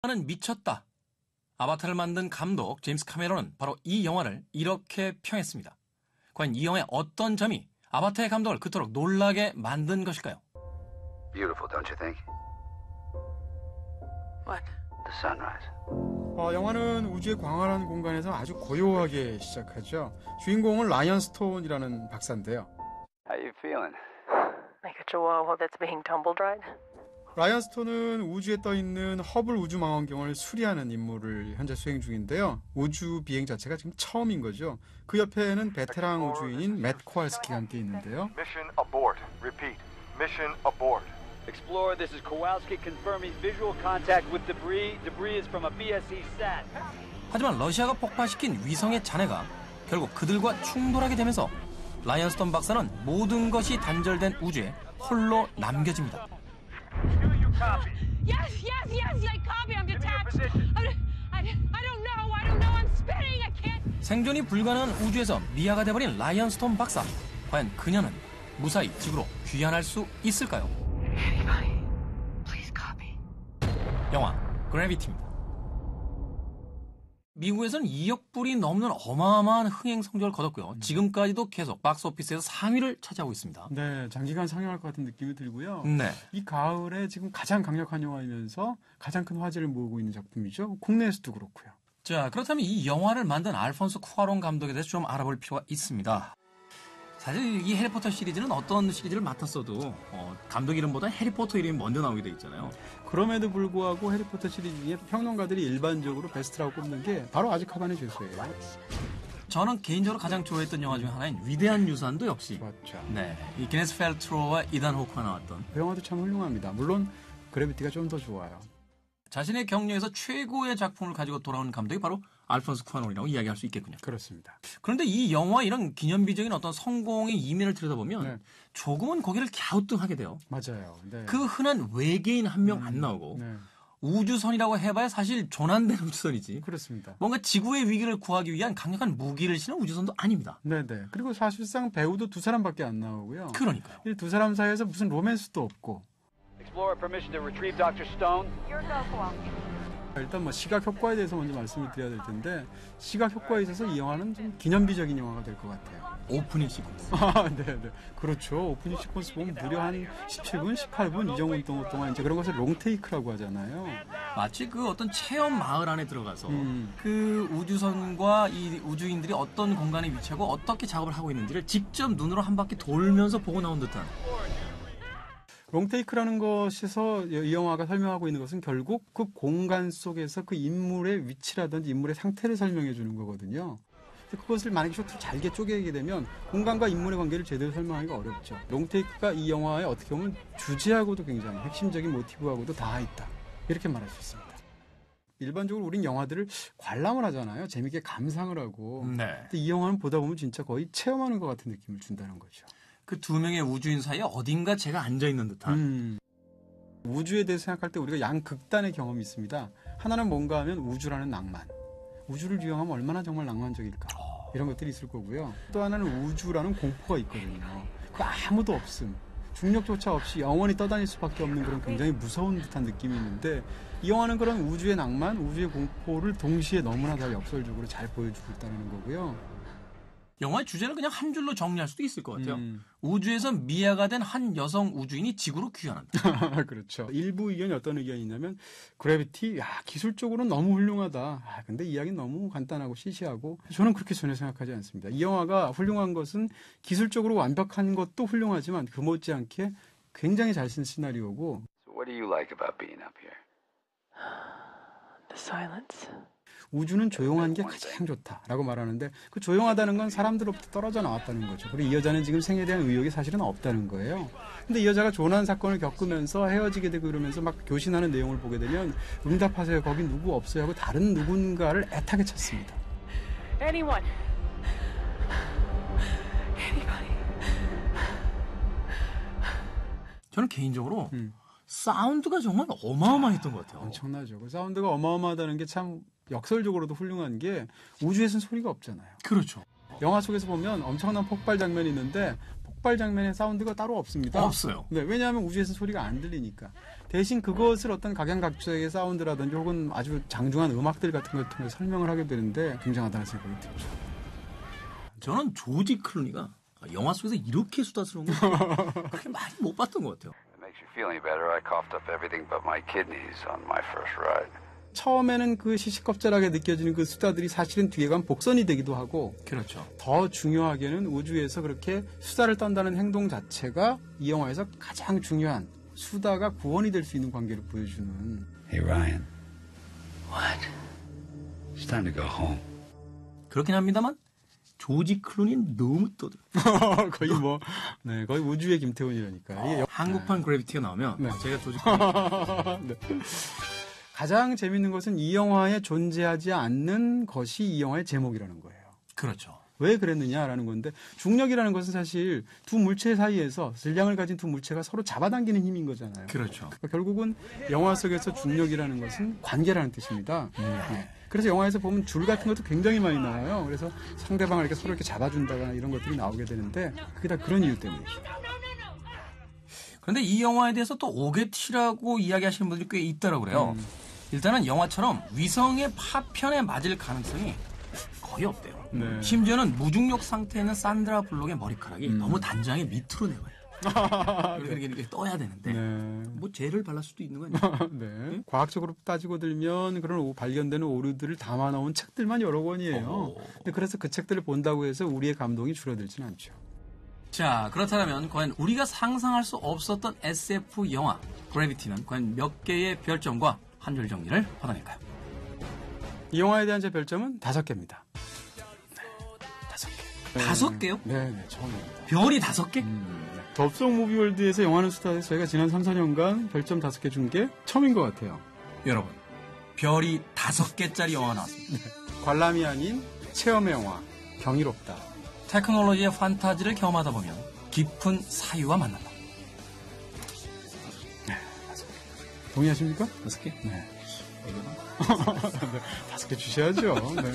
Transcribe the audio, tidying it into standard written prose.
는 미쳤다. 아바타를 만든 감독 제임스 카메론은 바로 이 영화를 이렇게 평했습니다. 과연 이 영화의 어떤 점이 아바타의 감독을 그토록 놀라게 만든 것일까요? Beautiful, don't you think? What? The sunrise. 영화는 우주의 광활한 공간에서 아주 고요하게 시작하죠. 주인공은 라이언 스톤이라는 박사인데요. How you feeling? Like a chihuahua that's being tumble dried? 라이언 스톤은 우주에 떠있는 허블 우주망원경을 수리하는 임무를 현재 수행 중인데요. 우주 비행 자체가 지금 처음인 거죠. 그 옆에는 베테랑 우주인인 맷 코알스키가 함께 있는데요. Mission abort. Repeat. Mission abort. Explorer, this is Kowalski confirming visual contact with debris. Debris is from a BSE sat. 하지만 러시아가 폭파시킨 위성의 잔해가 결국 그들과 충돌하게 되면서 라이언 스톤 박사는 모든 것이 단절된 우주에 홀로 남겨집니다. Do you copy? Yes, I copy. I'm detached. I don't know. I'm spinning. I can't. 생존이 불가능한 우주에서 미아가 돼버린 라이언 스톤 박사. 과연 그녀는 무사히 지구로 귀환할 수 있을까요? Anybody, please copy. 영화 그래비티입니다. 미국에서는 2억 불이 넘는 어마어마한 흥행 성적을 거뒀고요. 지금까지도 계속 박스오피스에서 상위를 차지하고 있습니다. 네, 장기간 상영할 것 같은 느낌이 들고요. 네. 이 가을에 지금 가장 강력한 영화이면서 가장 큰 화제를 모으고 있는 작품이죠. 국내에서도 그렇고요. 자, 그렇다면 이 영화를 만든 알폰소 쿠아론 감독에 대해서 좀 알아볼 필요가 있습니다. 사실 이 해리포터 시리즈는 어떤 시리즈를 맡았어도 감독 이름보다 해리포터 이름이 먼저 나오게 돼 있잖아요. 그럼에도 불구하고 해리포터 시리즈 중에 평론가들이 일반적으로 베스트라고 꼽는 게 바로 아즈카반의 죄수예요. 저는 개인적으로 가장 좋아했던 영화 중에 하나인 위대한 유산도 역시 맞죠. 네, 이 게네스 펠트로와 이단 호크가 나왔던 그 영화도 참 훌륭합니다. 물론 그래비티가 좀 더 좋아요. 자신의 경력에서 최고의 작품을 가지고 돌아온 감독이 바로 알폰소 쿠아론이라고 이야기할 수 있겠군요. 그렇습니다. 그런데 이 영화 이런 기념비적인 어떤 성공의 이면을 들여다보면 네. 조금은 고개를 갸우뚱하게 돼요. 맞아요. 네. 그 흔한 외계인 한 명 안 나오고 네. 우주선이라고 해봐야 사실 조난된 우주선이지. 그렇습니다. 뭔가 지구의 위기를 구하기 위한 강력한 무기를 실은 우주선도 아닙니다. 네네. 그리고 사실상 배우도 두 사람밖에 안 나오고요. 그러니까요. 이 두 사람 사이에서 무슨 로맨스도 없고. Explorer, permission to retrieve Dr. Stone. Your go, Kowalski. 일단 뭐 시각 효과에 대해서 먼저 말씀을 드려야 될 텐데 시각 효과에 있어서 이 영화는 좀 기념비적인 영화가 될 것 같아요. 오프닝 시퀀스. 네네. 그렇죠. 오프닝 시퀀스 보면 무려 한 17분, 18분 이 정도 동안 이제 그런 것을 롱테이크라고 하잖아요. 마치 그 어떤 체험 마을 안에 들어가서 그 우주선과 이 우주인들이 어떤 공간에 위치하고 어떻게 작업을 하고 있는지를 직접 눈으로 한 바퀴 돌면서 보고 나온 듯한. 롱테이크라는 것에서 이 영화가 설명하고 있는 것은 결국 그 공간 속에서 그 인물의 위치라든지 인물의 상태를 설명해 주는 거거든요. 그것을 만약에 쇼트를 잘게 쪼개게 되면 공간과 인물의 관계를 제대로 설명하기가 어렵죠. 롱테이크가 이 영화의 어떻게 보면 주제하고도 굉장히 핵심적인 모티브하고도 닿아 있다. 이렇게 말할 수 있습니다. 일반적으로 우린 영화들을 관람을 하잖아요. 재밌게 감상을 하고. 네. 근데 이 영화는 보다 보면 진짜 거의 체험하는 것 같은 느낌을 준다는 거죠. 그 두 명의 우주인 사이에 어딘가 제가 앉아있는 듯한. 우주에 대해서 생각할 때 우리가 양극단의 경험이 있습니다. 하나는 뭔가 하면 우주라는 낭만. 우주를 유영하면 얼마나 정말 낭만적일까. 이런 것들이 있을 거고요. 또 하나는 우주라는 공포가 있거든요. 그 아무도 없음. 중력조차 없이 영원히 떠다닐 수밖에 없는 그런 굉장히 무서운 듯한 느낌이 있는데 이 영화는 그런 우주의 낭만, 우주의 공포를 동시에 너무나 다 역설적으로 잘 보여주고 있다는 거고요. 영화의 주제를 그냥 한 줄로 정리할 수도 있을 것 같아요. 우주에서 미아가 된 한 여성 우주인이 지구로 귀환한다. 그렇죠. 일부 의견이 어떤 의견이 있냐면 그래비티 기술적으로는 너무 훌륭하다. 근데 이야기는 너무 간단하고 시시하고 저는 그렇게 전혀 생각하지 않습니다. 이 영화가 훌륭한 것은 기술적으로 완벽한 것도 훌륭하지만 그 못지않게 굉장히 잘 쓴 시나리오고. So what do you like about being up here? The silence. 우주는 조용한 게 가장 좋다라고 말하는데 그 조용하다는 건 사람들로부터 떨어져 나왔다는 거죠. 그리고 이 여자는 지금 생에 대한 의욕이 사실은 없다는 거예요. 근데 이 여자가 조난 사건을 겪으면서 헤어지게 되고 그러면서 막 교신하는 내용을 보게 되면 응답하세요. 거기 누구 없어요 하고 다른 누군가를 애타게 찾습니다. Anyone. Anybody. 저는 개인적으로 사운드가 정말 어마어마했던 것 같아요. 엄청나죠. 그 사운드가 어마어마하다는 게 참 역설적으로도 훌륭한 게 우주에서는 소리가 없잖아요. 그렇죠. 영화 속에서 보면 엄청난 폭발 장면이 있는데 폭발 장면에 사운드가 따로 없습니다. 없어요. 네, 왜냐하면 우주에서 소리가 안 들리니까. 대신 그것을 어떤 각양각색의 사운드라든지 혹은 아주 장중한 음악들 같은 걸 통해 설명을 하게 되는데 굉장하다는 생각이 들죠. 저는 조지 클루니가 영화 속에서 이렇게 수다스러운 거 그렇게 많이 못 봤던 것 같아요. If it makes you feel any better, I coughed up everything but my kidneys on my first ride. 처음에는 그 시시껍질하게 느껴지는 그 수다들이 사실은 뒤에 가면 복선이 되기도 하고 그렇죠. 더 중요하게는 우주에서 그렇게 수다를 떤다는 행동 자체가 이 영화에서 가장 중요한 수다가 구원이 될 수 있는 관계를 보여주는. Hey, Ryan. What? It's time to go home. 그렇긴 합니다만 조지 클루니는 너무 떠들어. 거의 뭐, 네, 거의 우주의 김태훈이라니까. 이게 한국판 그래비티가 나오면 네. 제가 조지 클루니 네. 가장 재밌는 것은 이 영화에 존재하지 않는 것이 이 영화의 제목이라는 거예요. 그렇죠. 왜 그랬느냐라는 건데 중력이라는 것은 사실 두 물체 사이에서 질량을 가진 두 물체가 서로 잡아당기는 힘인 거잖아요. 그렇죠. 그러니까 결국은 영화 속에서 중력이라는 것은 관계라는 뜻입니다. 네. 그래서 영화에서 보면 줄 같은 것도 굉장히 많이 나와요. 그래서 상대방을 이렇게 서로 이렇게 잡아준다거나 이런 것들이 나오게 되는데 그게 다 그런 이유 때문이죠. 그런데 이 영화에 대해서 또 오게티라고 이야기하시는 분들이 꽤 있다고 그래요. 일단은 영화처럼 위성의 파편에 맞을 가능성이 거의 없대요. 네. 심지어는 무중력 상태에 있는 산드라 블록의 머리카락이 너무 단장에 밑으로 내려요. 이렇게 떠야 되는데 네. 뭐 젤을 발랐 수도 있는 거 아니에요? 네. 과학적으로 따지고 들면 그런 발견되는 오류들을 담아놓은 책들만 여러 권이에요. 근데 그래서 그 책들을 본다고 해서 우리의 감동이 줄어들지는 않죠. 자, 그렇다면 과연 우리가 상상할 수 없었던 SF 영화 그래비티는 과연 몇 개의 별점과 한 줄 정리를 받아낼까요? 이 영화에 대한 제 별점은 5개입니다. 네, 5개. 5개요? 네, 처음입니다. 별이 5개? 덥석 무비월드에서 영화는 수다에서 저희가 지난 3, 4년간 별점 5개 준 게 처음인 것 같아요. 여러분, 별이 5개짜리 영화가 나왔습니다. 관람이 아닌 체험의 영화, 경이롭다. 테크놀로지의 판타지를 경험하다 보면 깊은 사유와 만난다. 동의하십니까? 5개? 네. 5개 주셔야죠. 네.